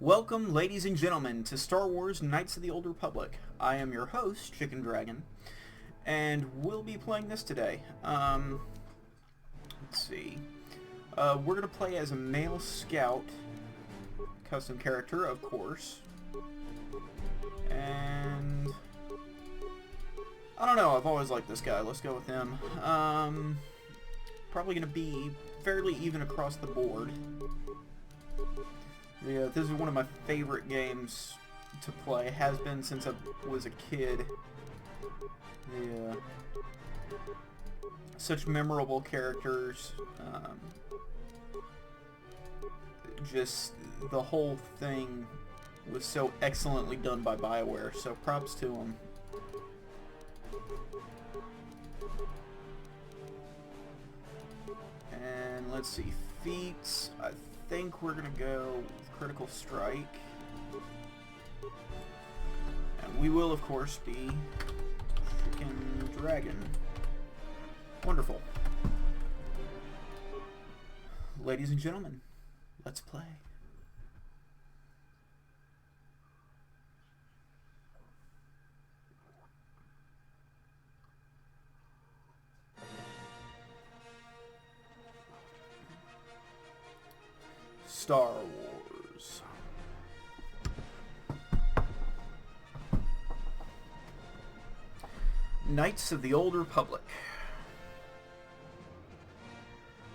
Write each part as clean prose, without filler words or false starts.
Welcome, ladies and gentlemen, to Star Wars Knights of the Old Republic. I am your host, ChickenDragon, and we'll be playing this today. Let's see. We're going to play as a male scout, custom character, of course. And I don't know, I've always liked this guy. Let's go with him. Probably going to be fairly even across the board. Yeah, this is one of my favorite games to play. Has been since I was a kid. Yeah. Such memorable characters. Just the whole thing was so excellently done by BioWare, so props to them. And let's see, feats. I think we're gonna go with Critical Strike. And we will, of course, be ChickenDragon. Wonderful. Ladies and gentlemen, let's play. Star Wars. Knights of the Old Republic.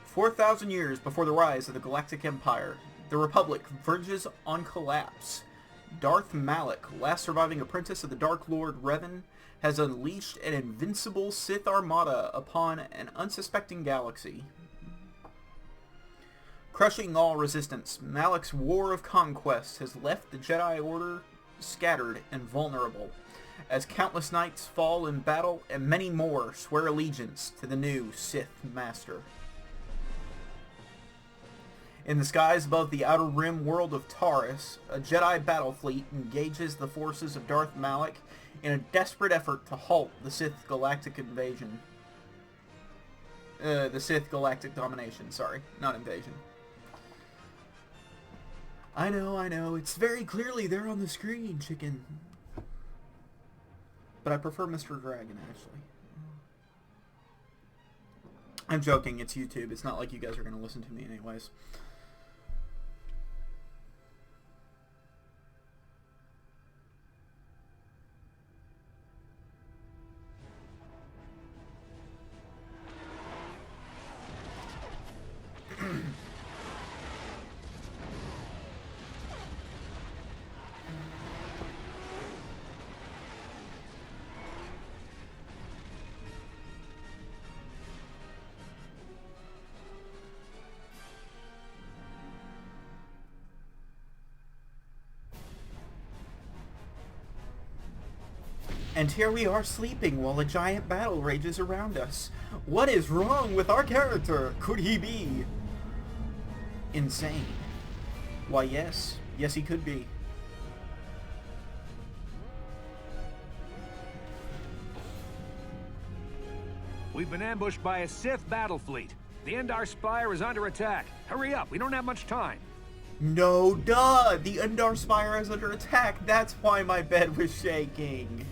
4,000 years before the rise of the Galactic Empire, the Republic verges on collapse. Darth Malak, last surviving apprentice of the Dark Lord Revan, has unleashed an invincible Sith armada upon an unsuspecting galaxy. Crushing all resistance, Malak's war of conquest has left the Jedi Order scattered and vulnerable, as countless knights fall in battle and many more swear allegiance to the new Sith Master. In the skies above the Outer Rim world of Taurus, a Jedi battle fleet engages the forces of Darth Malak in a desperate effort to halt the Sith Galactic invasion. The Sith Galactic domination, sorry, not invasion. I know, it's very clearly there on the screen, chicken. But I prefer Mr. Dragon, actually. I'm joking, it's YouTube. It's not like you guys are going to listen to me anyways. And here we are sleeping while a giant battle rages around us. What is wrong with our character? Could he be insane? Why, yes. Yes, he could be. We've been ambushed by a Sith battle fleet. The Endar Spire is under attack. Hurry up, we don't have much time. No, duh! The Endar Spire is under attack. That's why my bed was shaking.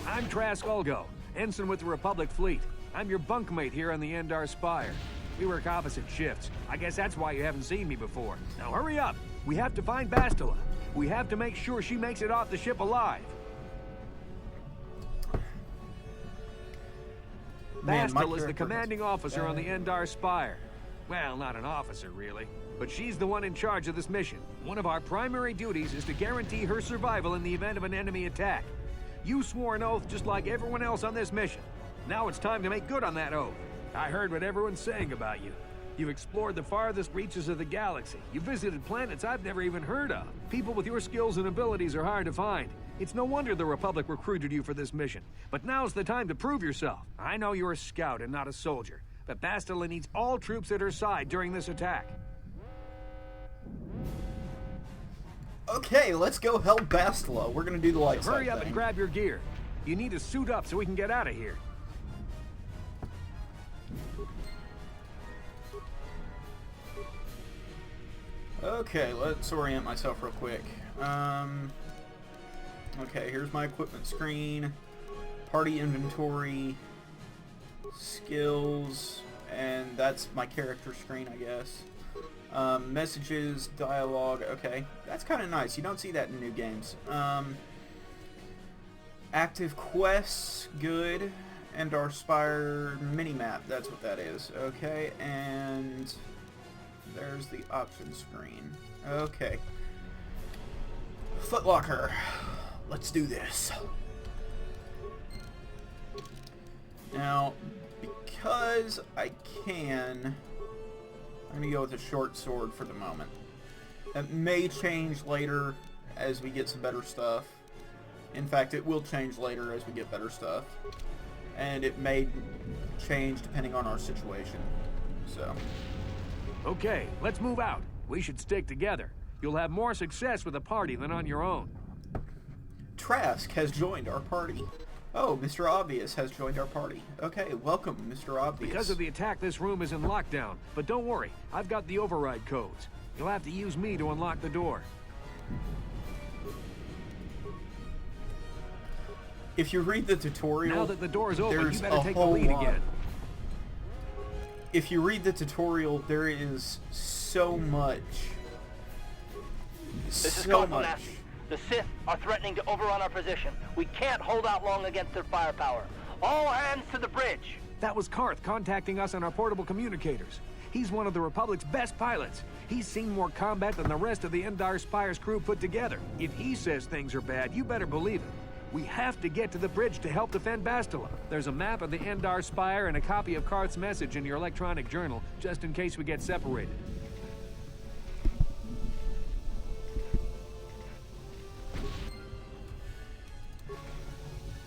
I'm Trask Ulgo, ensign with the Republic fleet. I'm your bunkmate here on the Endar Spire. We work opposite shifts. I guess that's why you haven't seen me before. Now hurry up! We have to find Bastila. We have to make sure she makes it off the ship alive. Bastila is the commanding officer on the Endar Spire. Well, not an officer, really. But she's the one in charge of this mission. One of our primary duties is to guarantee her survival in the event of an enemy attack. You swore an oath just like everyone else on this mission. Now it's time to make good on that oath. I heard what everyone's saying about you. You've explored the farthest reaches of the galaxy. You visited planets I've never even heard of. People with your skills and abilities are hard to find. It's no wonder the Republic recruited you for this mission. But now's the time to prove yourself. I know you're a scout and not a soldier, but Bastila needs all troops at her side during this attack. Okay, let's go help Bastila. We're gonna do the light side Hurry up thing. and grab your gear. You need to suit up so we can get out of here. Okay, let's orient myself real quick. Okay, here's my equipment screen, party inventory, skills, and that's my character screen, I guess. Messages, dialogue, okay. That's kind of nice. You don't see that in new games. Active quests, good. Endar Spire minimap, that's what that is. Okay, and there's the option screen. Okay. Footlocker. Let's do this. Now, because I can, I'm going to go with a short sword for the moment. That may change later as we get some better stuff. In fact, it will change later as we get better stuff. And it may change depending on our situation. So. Okay, let's move out. We should stick together. You'll have more success with a party than on your own. Trask has joined our party. Oh, Mr. Obvious has joined our party. Okay, welcome, Mr. Obvious. Because of the attack, this room is in lockdown. But don't worry, I've got the override codes. You'll have to use me to unlock the door. If you read the tutorial, now that the door is open, you better take the lead again. If you read the tutorial, there is so much. This is Kotor. The Sith are threatening to overrun our position. We can't hold out long against their firepower. All hands to the bridge. That was Karth contacting us on our portable communicators. He's one of the Republic's best pilots. He's seen more combat than the rest of the Endar Spire's crew put together. If he says things are bad, you better believe it. We have to get to the bridge to help defend Bastila. There's a map of the Endar Spire and a copy of Karth's message in your electronic journal, just in case we get separated.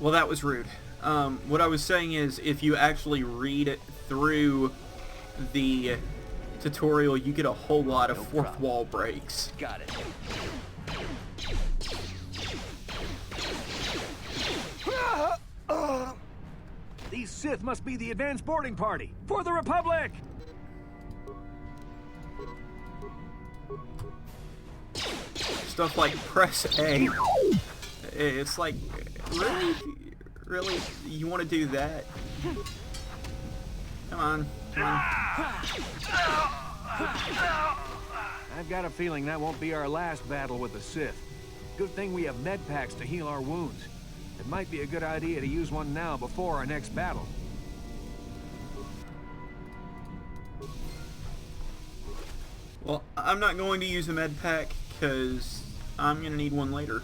Well, that was rude. What I was saying is, if you actually read it through the tutorial, you get a whole lot of fourth wall breaks. Got it. These Sith must be the advanced boarding party for the Republic! Stuff like press A. It's like, really? Really? You want to do that? Come on. Come on. I've got a feeling that won't be our last battle with the Sith. Good thing we have med packs to heal our wounds. It might be a good idea to use one now before our next battle. Well, I'm not going to use a med pack because I'm going to need one later.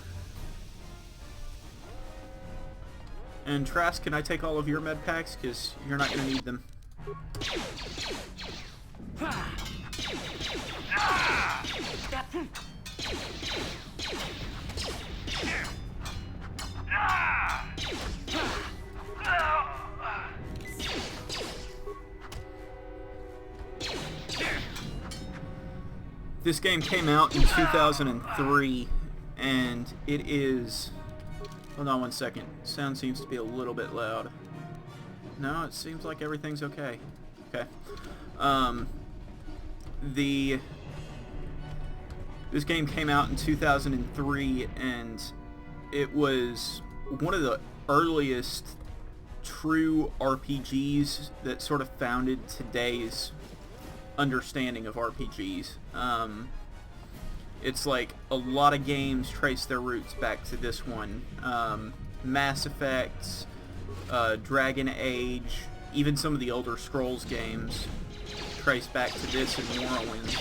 And Trask, can I take all of your med packs? Because you're not going to need them. This game came out in 2003, and it is... Hold on one second. Sound seems to be a little bit loud. No, it seems like everything's okay. Okay. This game came out in 2003, and it was one of the earliest true RPGs that sort of founded today's understanding of RPGs. It's like a lot of games trace their roots back to this one. Mass Effect, Dragon Age, even some of the Elder Scrolls games trace back to this and Morrowind.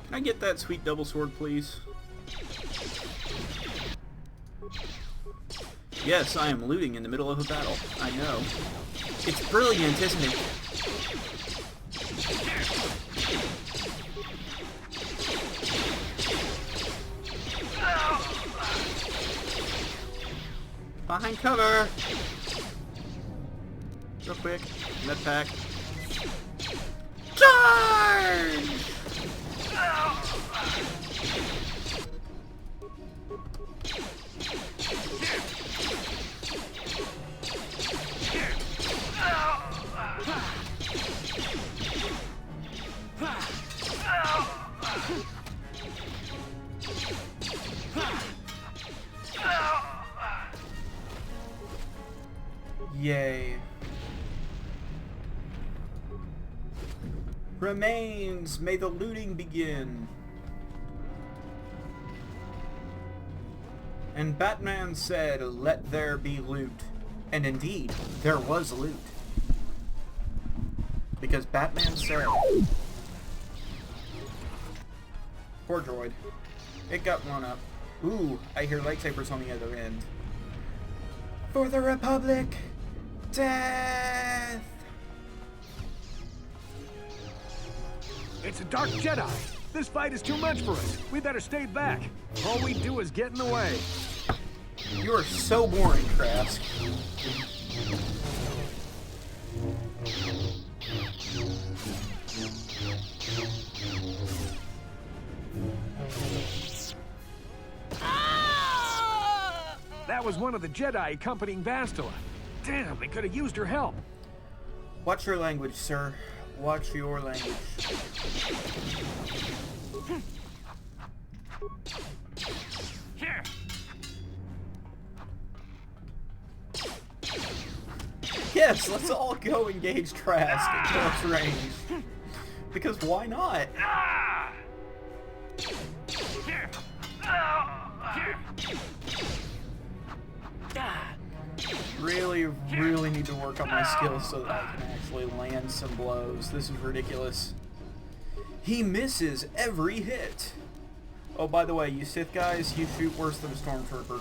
Can I get that sweet double sword, please? Yes, I am looting in the middle of a battle. I know. It's brilliant, isn't it? Behind cover! Real quick. Med pack. Charge! Yay. Remains, may the looting begin. And Batman said, let there be loot. And indeed, there was loot. Because Batman said. Poor droid. It got blown up. Ooh, I hear lightsabers on the other end. For the Republic! Death! It's a Dark Jedi. This fight is too much for us. We better stay back. All we do is get in the way. You are so boring, Trask. That was one of the Jedi accompanying Bastila. Damn, they could have used her help. Watch your language, sir. Watch your language. Here. Yes, let's all go engage Trask at close range. Because why not? Here. Here. Really need to work on my skills so that I can actually land some blows. This is ridiculous. He misses every hit. Oh, by the way, you Sith guys, you shoot worse than a stormtrooper.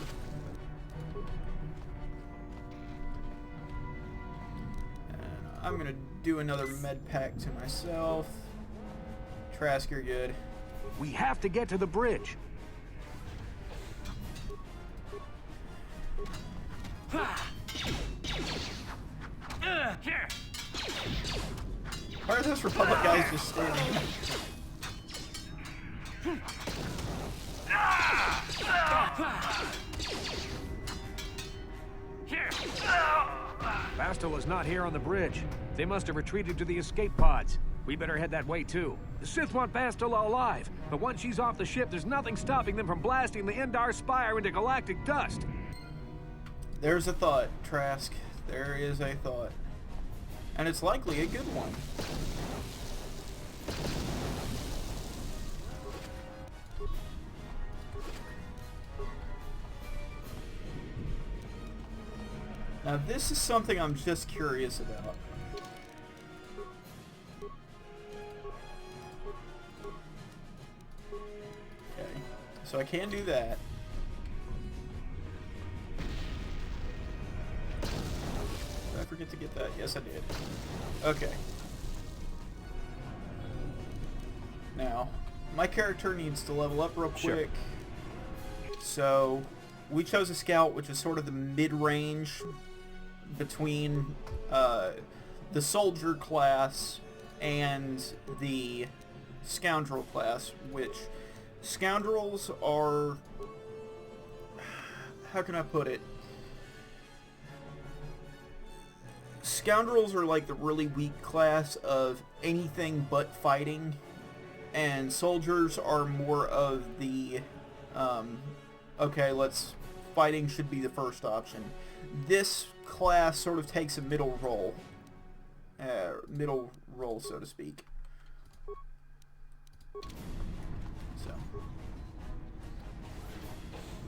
And I'm gonna do another med pack to myself. Trask, you're good. We have to get to the bridge. Here. Why are those Republic guys just standing Here. Bastila's not here on the bridge. They must have retreated to the escape pods. We better head that way too. The Sith want Bastila alive, but once she's off the ship, there's nothing stopping them from blasting the Endar Spire into galactic dust. There's a thought, Trask. There is a thought. And it's likely a good one. Now this is something I'm just curious about. Okay, so I can do that. Did I forget to get that? Yes, I did. Okay. Now, my character needs to level up real quick. Sure. So, we chose a scout, which is sort of the mid-range between the soldier class and the scoundrel class, which scoundrels are... How can I put it? Scoundrels are like the really weak class of anything but fighting, and soldiers are more of the, okay, fighting should be the first option. This class sort of takes a middle role, so to speak. So,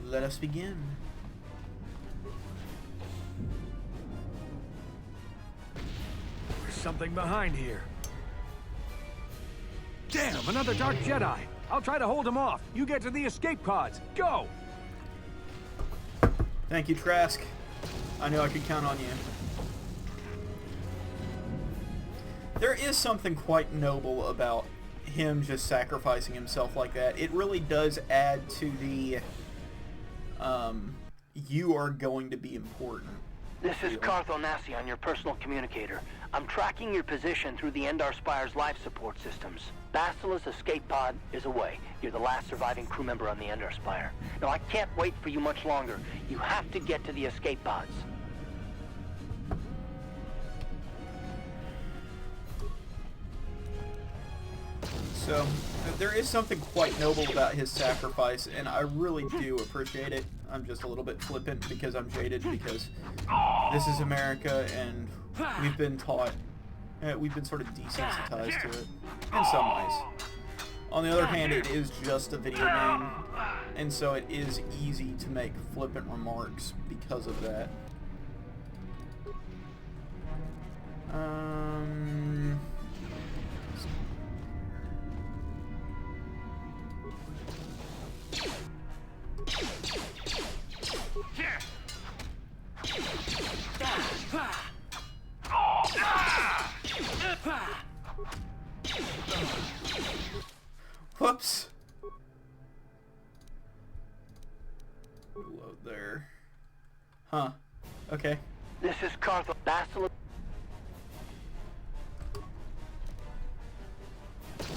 let us begin. Something behind here. Damn, another Dark Jedi. I'll try to hold him off. You get to the escape pods. Go! Thank you, Trask. I knew I could count on you. There is something quite noble about him just sacrificing himself like that. It really does add to the, you are going to be important. This is Karth Onasi on your personal communicator. I'm tracking your position through the Endar Spire's life support systems. Basila's escape pod is away. You're the last surviving crew member on the Endar Spire. Now, I can't wait for you much longer. You have to get to the escape pods. So, there is something quite noble about his sacrifice, and I really do appreciate it. I'm just a little bit flippant because I'm jaded, because this is America, and we've been taught, we've been sort of desensitized to it, in some ways. On the other hand, it is just a video game, and so it is easy to make flippant remarks because of that. Whoops. Load there. Huh. Okay. This is Karth. Basila.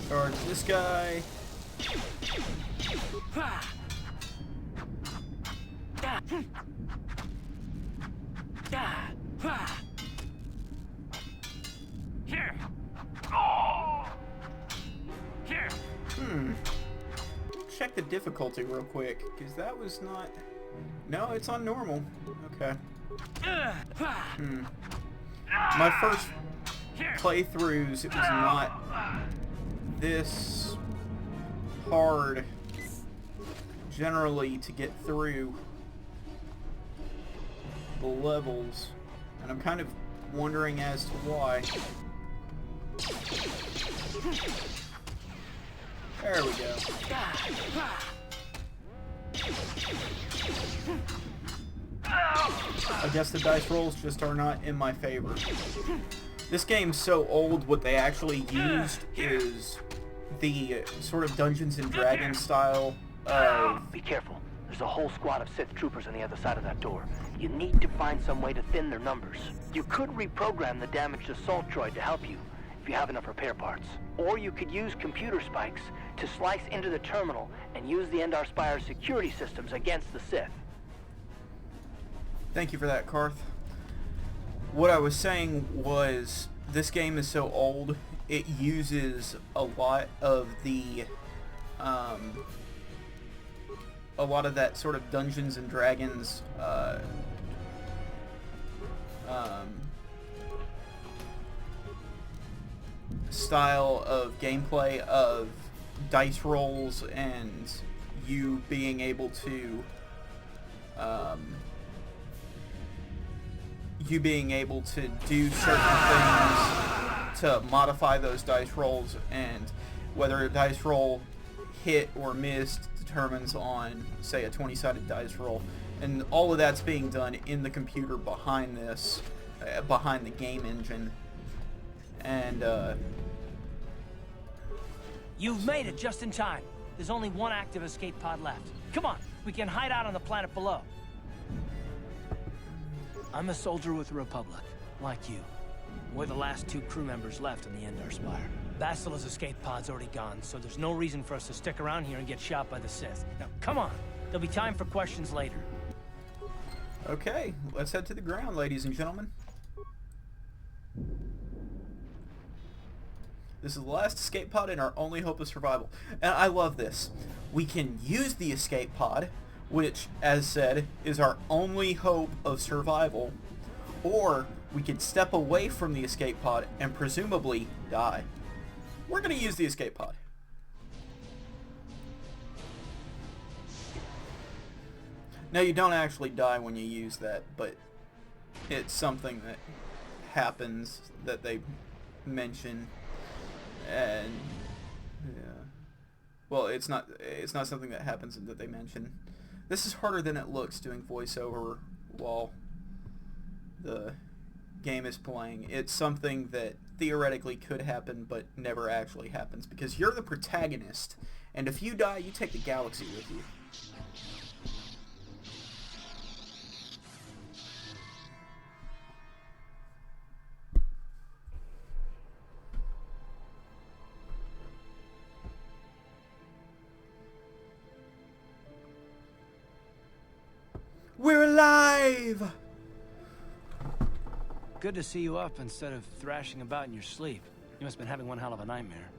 Charge this guy. Here. Here. Check the difficulty real quick, because that was not... No, it's on normal. Okay. My first playthroughs, it was not this hard generally to get through the levels, and I'm kind of wondering as to why. There we go. I guess the dice rolls just are not in my favor. This game's so old, what they actually used is the sort of Dungeons and Dragons style of... Be careful. There's a whole squad of Sith troopers on the other side of that door. You need to find some way to thin their numbers. You could reprogram the damaged assault droid to help you, if you have enough repair parts. Or you could use computer spikes to slice into the terminal and use the Endar Spire's security systems against the Sith. Thank you for that, Karth. What I was saying was, this game is so old, it uses a lot of the, a lot of that sort of Dungeons and Dragons, style of gameplay, of dice rolls, and you being able to, do certain things to modify those dice rolls, and whether a dice roll hit or missed determines on, say, a 20-sided dice roll. And all of that's being done in the computer behind this, behind the game engine. And, You've made it just in time. There's only one active escape pod left. Come on, we can hide out on the planet below. I'm a soldier with the Republic, like you. We're the last two crew members left on the Endar Spire. Basila's escape pod's already gone, so there's no reason for us to stick around here and get shot by the Sith. Now, come on. There'll be time for questions later. okay, let's head to the ground, ladies and gentlemen. This is the last escape pod and our only hope of survival. And I love this. We can use the escape pod, which, as said, is our only hope of survival, or we could step away from the escape pod and presumably die. We're going to use the escape pod. Now, you don't actually die when you use that, but it's something that happens that they mention. And yeah, well, it's not something that happens that they mention. This is harder than it looks, doing voiceover while the game is playing. It's something that theoretically could happen but never actually happens, because you're the protagonist, and if you die, you take the galaxy with you. alive! Good to see you up instead of thrashing about in your sleep. You must have been having one hell of a nightmare.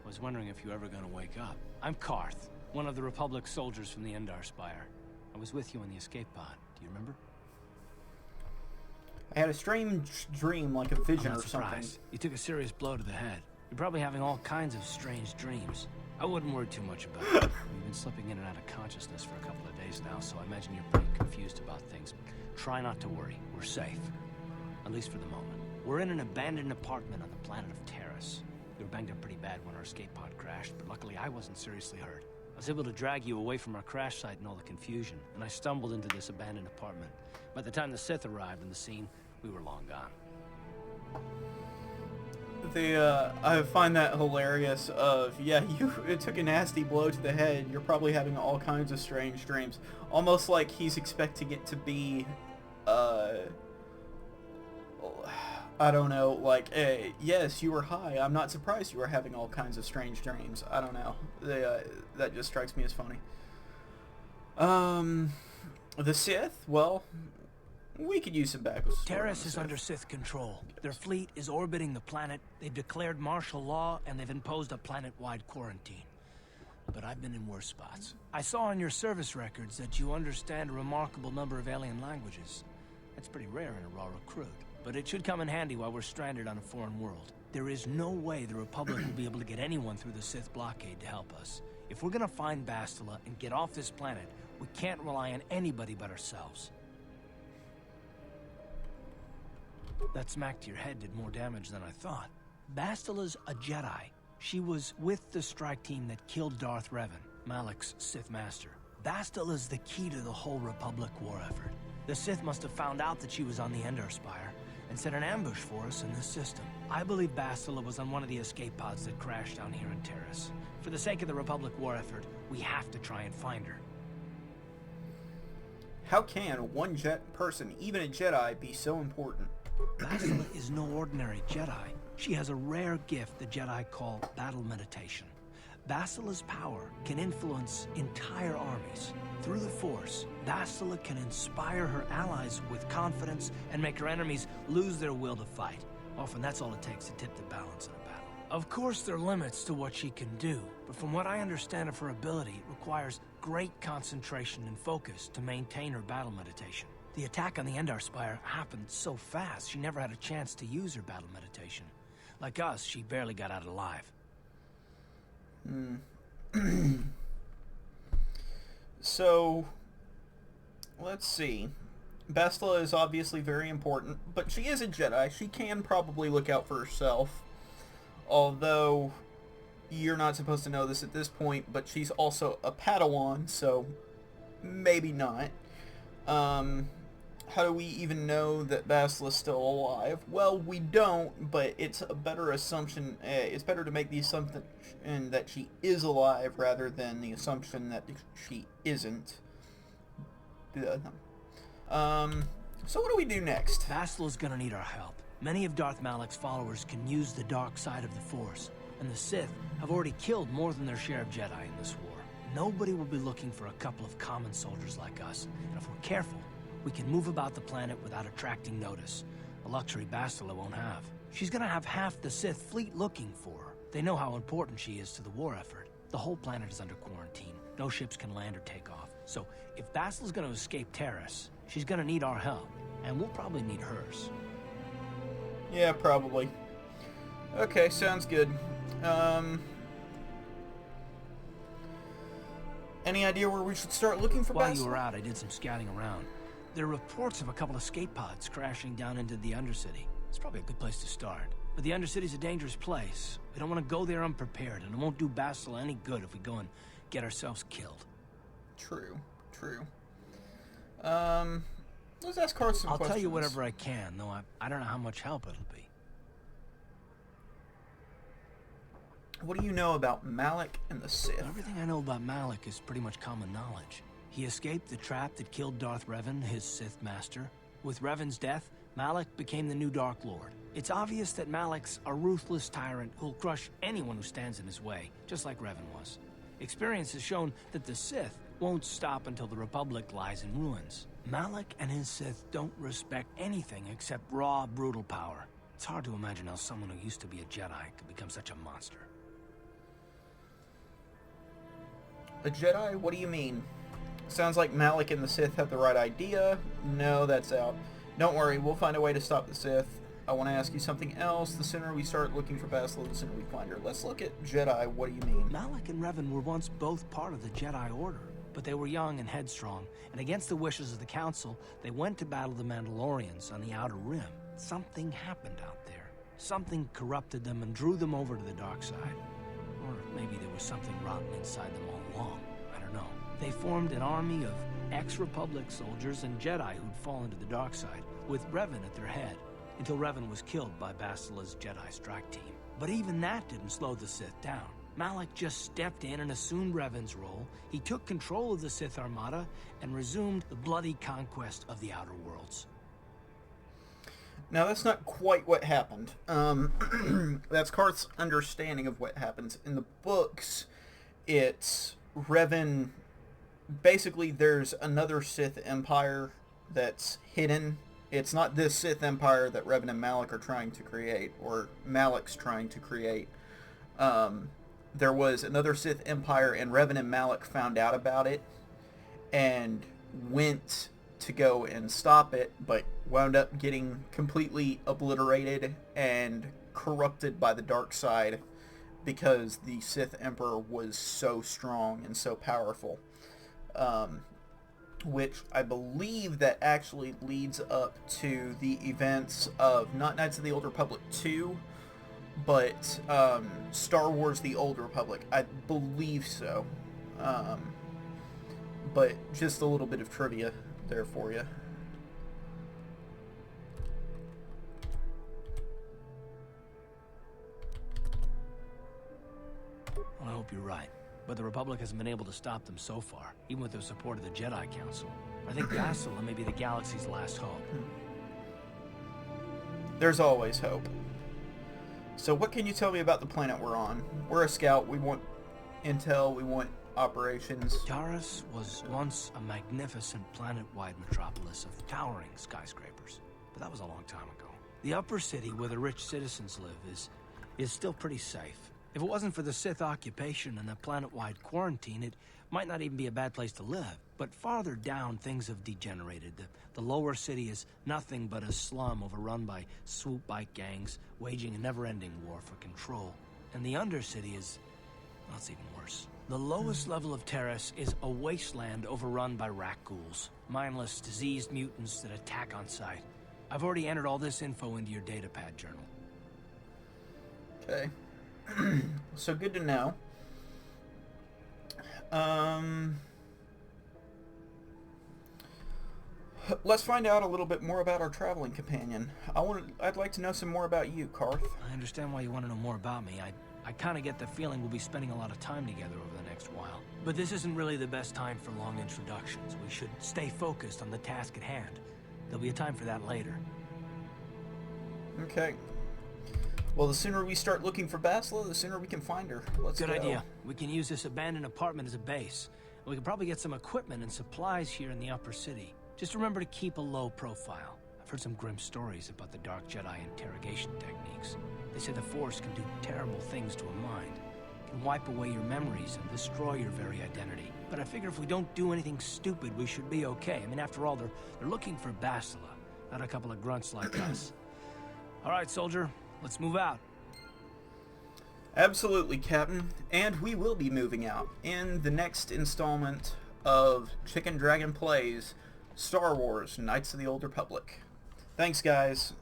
I was wondering if you were ever going to wake up. I'm Karth, one of the Republic soldiers from the Endar Spire. I was with you in the escape pod. Do you remember? I had a strange dream, like a vision I'm or not something. surprised. You took a serious blow to the head. You're probably having all kinds of strange dreams. I wouldn't worry too much about it. You've been slipping in and out of consciousness for a couple of days now, so I imagine you're pretty confused about things. Try not to worry. We're safe. At least for the moment. We're in an abandoned apartment on the planet of Terrace. We were banged up pretty bad when our escape pod crashed, but luckily I wasn't seriously hurt. I was able to drag you away from our crash site and all the confusion, and I stumbled into this abandoned apartment. By the time the Sith arrived on the scene, we were long gone. I find that hilarious it took a nasty blow to the head. You're probably having all kinds of strange dreams. Almost like he's expecting it to be, I don't know, like, yes, you were high. I'm not surprised you were having all kinds of strange dreams. I don't know. That just strikes me as funny. The Sith, well, we could use some backup. Terrace is under Sith control. Their fleet is orbiting the planet. They've declared martial law, and they've imposed a planet-wide quarantine. But I've been in worse spots. I saw on your service records that you understand a remarkable number of alien languages. That's pretty rare in a raw recruit. But it should come in handy while we're stranded on a foreign world. There is no way the Republic will be able to get anyone through the Sith blockade to help us. If we're gonna find Bastila and get off this planet, we can't rely on anybody but ourselves. That smack to your head did more damage than I thought. Bastila's a Jedi. She was with the strike team that killed Darth Revan, Malak's Sith Master. Bastila's the key to the whole Republic war effort. The Sith must have found out that she was on the Endar Spire and set an ambush for us in this system. I believe Bastila was on one of the escape pods that crashed down here in Terrace. For the sake of the Republic war effort, we have to try and find her. How can one person, even a Jedi, be so important? Bastila is no ordinary Jedi. She has a rare gift the Jedi call battle meditation. Bastila's power can influence entire armies. Through the Force, Bastila can inspire her allies with confidence and make her enemies lose their will to fight. Often that's all it takes to tip the balance in a battle. Of course, there are limits to what she can do, but from what I understand of her ability, it requires great concentration and focus to maintain her battle meditation. The attack on the Endar Spire happened so fast, she never had a chance to use her battle meditation. Like us, she barely got out alive. So, let's see. Bastila is obviously very important, but she is a Jedi. She can probably look out for herself. Although, you're not supposed to know this at this point, but she's also a Padawan, so maybe not. How do we even know that Bastila's still alive? Well, we don't, but it's a better assumption. It's better to make the assumption that she is alive rather than the assumption that she isn't. So what do we do next? Bastila's gonna need our help. Many of Darth Malak's followers can use the dark side of the Force, and the Sith have already killed more than their share of Jedi in this war. Nobody will be looking for a couple of common soldiers like us, and if we're careful, we can move about the planet without attracting notice, a luxury Bastila won't have. She's gonna have half the Sith fleet looking for her. They know how important she is to the war effort. The whole planet is under quarantine. No ships can land or take off. So, if Bastila's gonna escape Terrace, she's gonna need our help, and we'll probably need hers. Yeah, probably. Okay, sounds good. Any idea where we should start looking for Bastila? While you were out, I did some scouting around. There are reports of a couple of escape pods crashing down into the Undercity. It's probably a good place to start. But the Undercity's a dangerous place. We don't want to go there unprepared, and it won't do Bastila any good if we go and get ourselves killed. True. Let's ask Karth some questions. I'll tell you whatever I can, though I don't know how much help it'll be. What do you know about Malak and the Sith? Everything I know about Malak is pretty much common knowledge. He escaped the trap that killed Darth Revan, his Sith master. With Revan's death, Malak became the new Dark Lord. It's obvious that Malak's a ruthless tyrant who'll crush anyone who stands in his way, just like Revan was. Experience has shown that the Sith won't stop until the Republic lies in ruins. Malik and his Sith don't respect anything except raw, brutal power. It's hard to imagine how someone who used to be a Jedi could become such a monster. A Jedi? What do you mean? Sounds like Malik and the Sith had the right idea. No, that's out. Don't worry, we'll find a way to stop the Sith. I want to ask you something else. The sooner we start looking for Bastila, the sooner we find her. Let's look at Jedi. What do you mean? Malik and Revan were once both part of the Jedi Order, but they were young and headstrong, and against the wishes of the Council, they went to battle the Mandalorians on the Outer Rim. Something happened out there. Something corrupted them and drew them over to the dark side. Or maybe there was something rotten inside them all along. I don't know. They formed an army of ex-Republic soldiers and Jedi who'd fallen to the dark side, with Revan at their head, until Revan was killed by Bastila's Jedi strike team. But even that didn't slow the Sith down. Malik just stepped in and assumed Revan's role. He took control of the Sith Armada and resumed the bloody conquest of the Outer Worlds. Now, that's not quite what happened. That's Karth's understanding of what happens. In the books, it's Revan... Basically, there's another Sith Empire that's hidden. It's not this Sith Empire that Revan and Malik are trying to create, or Malik's trying to create. There was another Sith Empire, and Revan and Malik found out about it, and went to go and stop it, but wound up getting completely obliterated and corrupted by the dark side because the Sith Emperor was so strong and so powerful. Which I believe that actually leads up to the events of not Knights of the Old Republic 2, but Star Wars The Old Republic. I believe so. But just a little bit of trivia there for you. Well, I hope you're right. But the Republic hasn't been able to stop them so far, even with the support of the Jedi Council. I think Bastila may be the galaxy's last hope. There's always hope. So what can you tell me about the planet we're on? We're a scout. We want intel. We want operations. Taris was once a magnificent planet-wide metropolis of towering skyscrapers. But that was a long time ago. The upper city where the rich citizens live is still pretty safe. If it wasn't for the Sith occupation and the planet-wide quarantine, it might not even be a bad place to live. But farther down, things have degenerated. The lower city is nothing but a slum overrun by swoop bike gangs, waging a never-ending war for control. And the undercity is... well, it's even worse. The lowest level of Terrace is a wasteland overrun by rat ghouls. Mindless, diseased mutants that attack on sight. I've already entered all this info into your datapad journal. Okay. So good to know. Let's find out a little bit more about our traveling companion. I'd like to know some more about you, Karth. I understand why you want to know more about me. I kind of get the feeling we'll be spending a lot of time together over the next while. But this isn't really the best time for long introductions. We should stay focused on the task at hand. There'll be a time for that later. Okay. Well, the sooner we start looking for Bastila, the sooner we can find her. Let's go. Good idea. We can use this abandoned apartment as a base. We can probably get some equipment and supplies here in the upper city. Just remember to keep a low profile. I've heard some grim stories about the Dark Jedi interrogation techniques. They say the Force can do terrible things to a mind. It can wipe away your memories and destroy your very identity. But I figure if we don't do anything stupid, we should be okay. I mean, after all, they're looking for Bastila, not a couple of grunts like us. All right, soldier. Let's move out. Absolutely, Captain. And we will be moving out in the next installment of ChickenDragon Plays Star Wars Knights of the Old Republic. Thanks, guys.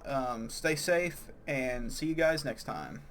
Stay safe, and see you guys next time.